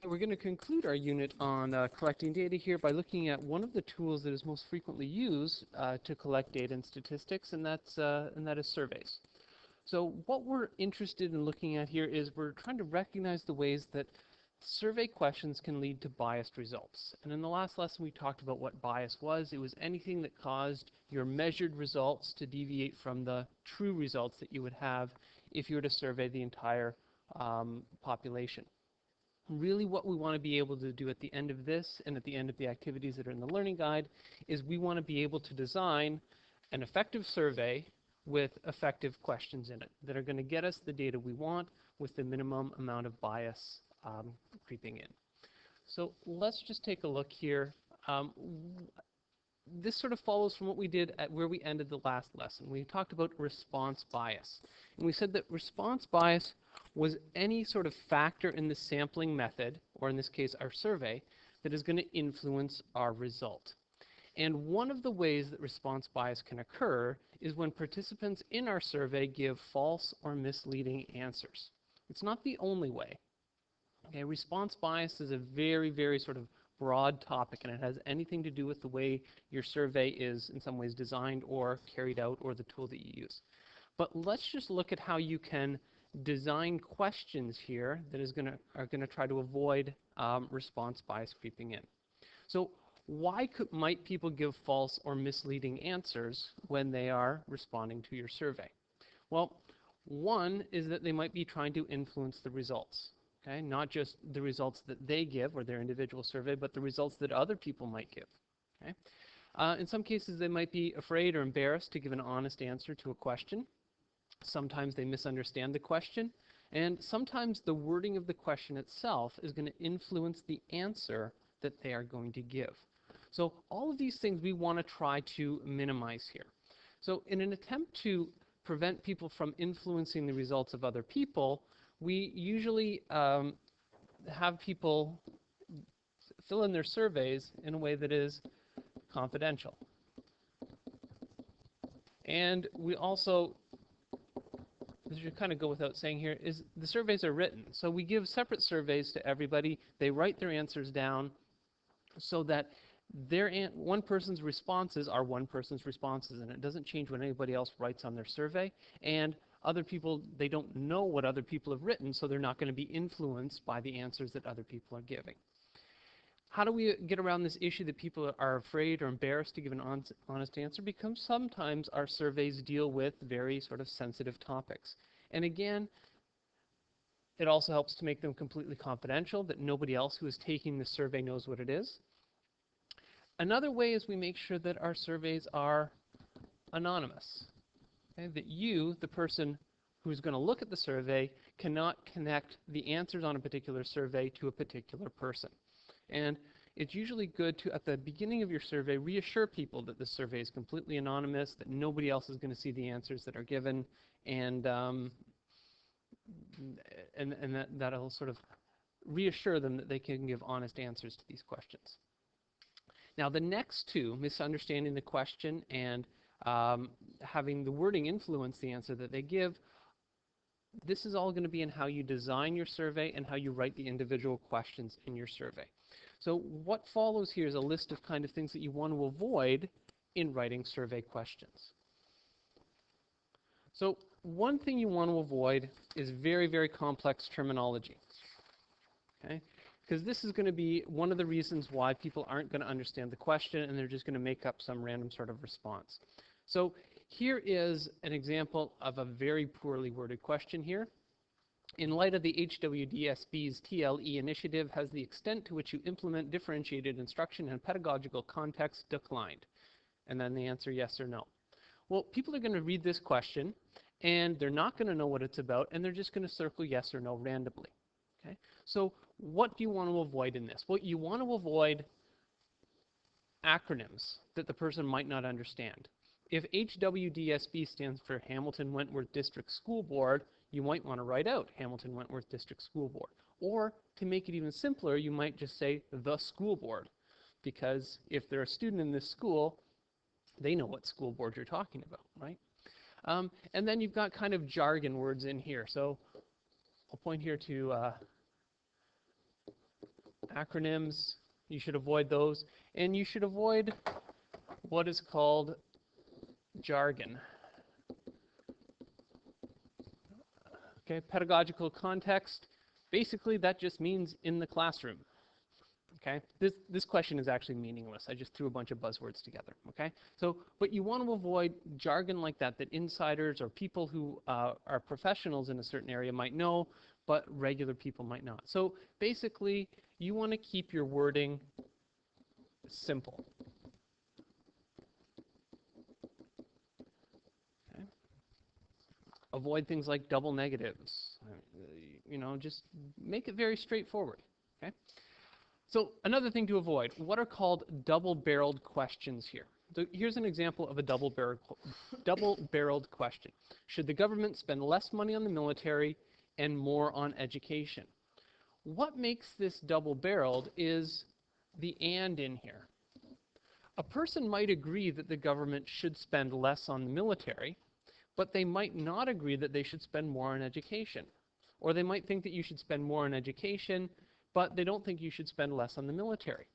We're going to conclude our unit on collecting data here by looking at one of the tools that is most frequently used to collect data and statistics, and that is surveys. So what we're interested in looking at here is we're trying to recognize the ways that survey questions can lead to biased results. And in the last lesson we talked about what bias was. It was anything that caused your measured results to deviate from the true results that you would have if you were to survey the entire population. Really what we want to be able to do at the end of this and at the end of the activities that are in the learning guide is we want to be able to design an effective survey with effective questions in it that are going to get us the data we want with the minimum amount of bias creeping in. So let's just take a look here. This sort of follows from what we did at where we ended the last lesson. We talked about response bias. And we said that response bias was any sort of factor in the sampling method, or in this case our survey, that is going to influence our result. And one of the ways that response bias can occur is when participants in our survey give false or misleading answers. It's not the only way. Okay, response bias is a very, very sort of broad topic, and it has anything to do with the way your survey is in some ways designed or carried out, or the tool that you use. But let's just look at how you can design questions here that are going to try to avoid response bias creeping in. So why might people give false or misleading answers when they are responding to your survey? Well, one is that they might be trying to influence the results. Okay, not just the results that they give or their individual survey, but the results that other people might give. Okay? In some cases, they might be afraid or embarrassed to give an honest answer to a question. Sometimes they misunderstand the question, and sometimes the wording of the question itself is going to influence the answer that they are going to give. So all of these things we want to try to minimize here. So in an attempt to prevent people from influencing the results of other people, we usually have people fill in their surveys in a way that is confidential. And we also, this should kind of go without saying here, is the surveys are written. So we give separate surveys to everybody. They write their answers down so that one person's responses are one person's responses, and it doesn't change what anybody else writes on their survey. And other people, they don't know what other people have written, so they're not going to be influenced by the answers that other people are giving. How do we get around this issue that people are afraid or embarrassed to give an honest answer? Because sometimes our surveys deal with very sort of sensitive topics. And again, it also helps to make them completely confidential, that nobody else who is taking the survey knows what it is. Another way is we make sure that our surveys are anonymous. Okay? That you, the person who's going to look at the survey, cannot connect the answers on a particular survey to a particular person. And it's usually good to, at the beginning of your survey, reassure people that the survey is completely anonymous, that nobody else is going to see the answers that are given, and that'll sort of reassure them that they can give honest answers to these questions. Now the next two, misunderstanding the question and having the wording influence the answer that they give, this is all going to be in how you design your survey and how you write the individual questions in your survey. So what follows here is a list of kind of things that you want to avoid in writing survey questions. So one thing you want to avoid is very, very complex terminology. Okay? Because this is going to be one of the reasons why people aren't going to understand the question, and they're just going to make up some random sort of response. So here is an example of a very poorly worded question here. In light of the HWDSB's TLE initiative, has the extent to which you implement differentiated instruction in pedagogical context declined? And then the answer, yes or no. Well, people are going to read this question, and they're not going to know what it's about, and they're just going to circle yes or no randomly. Okay? So what do you want to avoid in this? Well, you want to avoid acronyms that the person might not understand. If HWDSB stands for Hamilton Wentworth District School Board, you might want to write out Hamilton Wentworth District School Board. Or to make it even simpler, you might just say the school board, because if they're a student in this school, they know what school board you're talking about, right? And then you've got kind of jargon words in here. So I'll point here to acronyms, you should avoid those, and you should avoid what is called jargon. Okay, pedagogical context, basically that just means in the classroom. Okay, this question is actually meaningless. I just threw a bunch of buzzwords together. Okay, so but you want to avoid jargon like that insiders or people who are professionals in a certain area might know, but regular people might not. So basically, you want to keep your wording simple. Okay? Avoid things like double negatives. You know, just make it very straightforward. Okay. So another thing to avoid, what are called double-barreled questions here. So here's an example of a double-barreled question. Should the government spend less money on the military and more on education? What makes this double-barreled is the and in here. A person might agree that the government should spend less on the military, but they might not agree that they should spend more on education. Or they might think that you should spend more on education, but they don't think you should spend less on the military.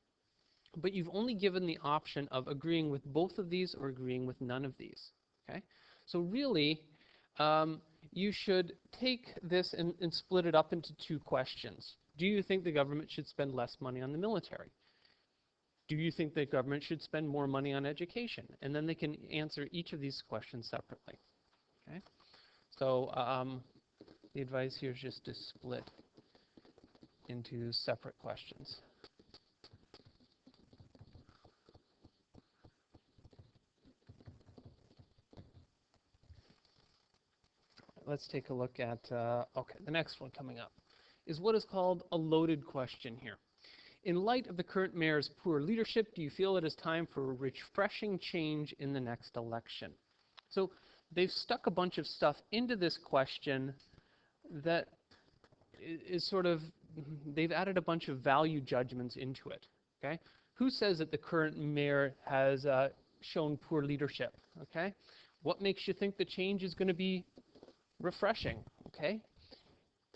But you've only given the option of agreeing with both of these or agreeing with none of these. Okay? So really, you should take this and split it up into two questions. Do you think the government should spend less money on the military? Do you think the government should spend more money on education? And then they can answer each of these questions separately. Okay? So the advice here is just to split into separate questions. Let's take a look at, okay, the next one coming up is what is called a loaded question here. In light of the current mayor's poor leadership, do you feel it is time for a refreshing change in the next election? So they've stuck a bunch of stuff into this question that is sort of, they've added a bunch of value judgments into it. Okay, who says that the current mayor has shown poor leadership? Okay, what makes you think the change is going to be refreshing? Okay,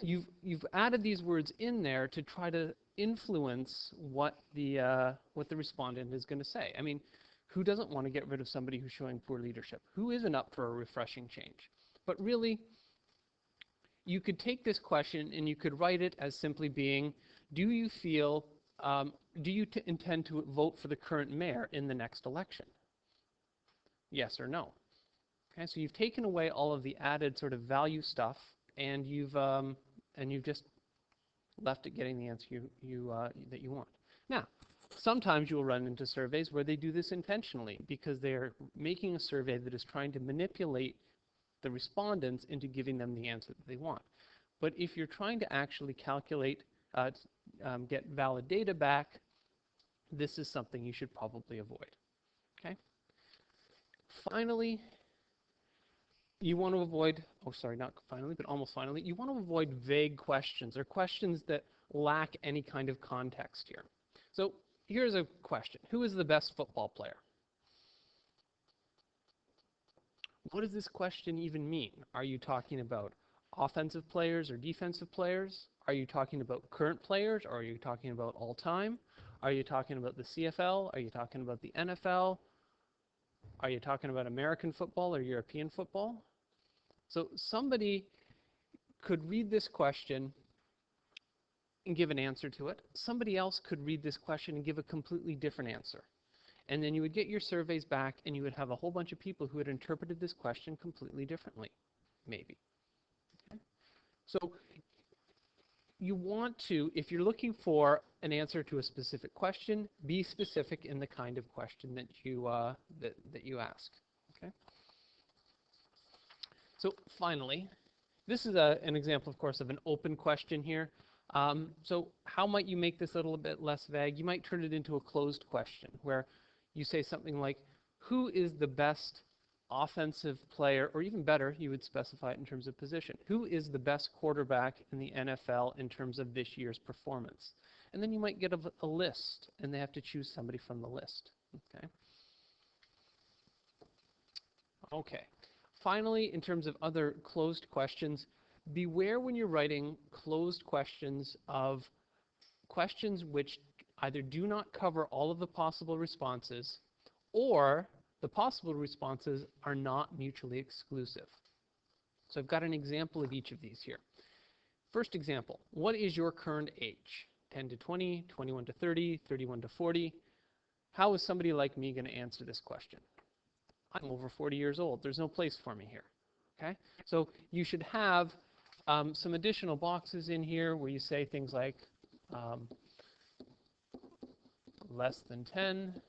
you've added these words in there to try to influence what the respondent is going to say. I mean, who doesn't want to get rid of somebody who's showing poor leadership? Who isn't up for a refreshing change? But really, you could take this question and you could write it as simply being, do you feel, do you intend to vote for the current mayor in the next election? Yes or no? Okay, so you've taken away all of the added sort of value stuff, and you've just left it getting the answer that you want. Now, sometimes you will run into surveys where they do this intentionally because they're making a survey that is trying to manipulate the respondents into giving them the answer that they want. But if you're trying to actually calculate, get valid data back, this is something you should probably avoid. Okay. Finally, you want to avoid, oh sorry, not finally, but almost finally, you want to avoid vague questions or questions that lack any kind of context here. So here's a question. Who is the best football player? What does this question even mean? Are you talking about offensive players or defensive players? Are you talking about current players, or are you talking about all time? Are you talking about the CFL? Are you talking about the NFL? Are you talking about American football or European football? So somebody could read this question and give an answer to it. Somebody else could read this question and give a completely different answer. And then you would get your surveys back and you would have a whole bunch of people who had interpreted this question completely differently, maybe. Okay? So you want to, if you're looking for an answer to a specific question, be specific in the kind of question that you ask. Okay? So finally, this is an example, of course, of an open question here. So how might you make this a little bit less vague? You might turn it into a closed question where you say something like, who is the best offensive player, or even better, you would specify it in terms of position. Who is the best quarterback in the NFL in terms of this year's performance? And then you might get a list, and they have to choose somebody from the list. Okay. Okay. Finally, in terms of other closed questions, beware when you're writing closed questions of questions which either do not cover all of the possible responses or the possible responses are not mutually exclusive. So I've got an example of each of these here. First example, what is your current age? 10 to 20, 21 to 30, 31 to 40. How is somebody like me going to answer this question? I'm over 40 years old. There's no place for me here. Okay? So you should have some additional boxes in here where you say things like less than 10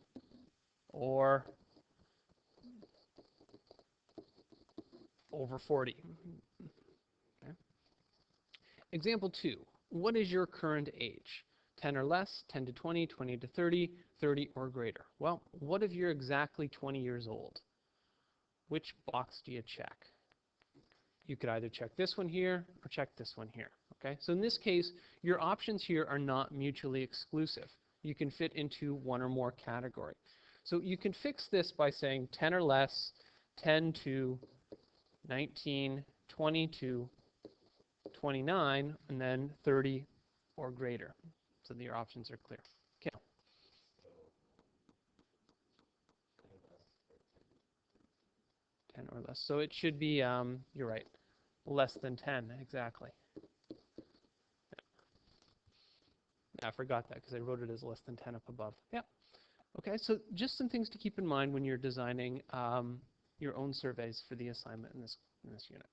or over 40. Okay. Example 2. What is your current age? 10 or less, 10 to 20, 20 to 30, 30 or greater. Well, what if you're exactly 20 years old? Which box do you check? You could either check this one here or check this one here. Okay? So in this case, your options here are not mutually exclusive. You can fit into one or more category. So you can fix this by saying 10 or less, 10 to 19, 20 to 29, and then 30 or greater. So that your options are clear. Okay. 10 or less. So it should be, you're right, less than 10, exactly. I forgot that because I wrote it as less than 10 up above. Yeah. Okay, so just some things to keep in mind when you're designing your own surveys for the assignment in this unit.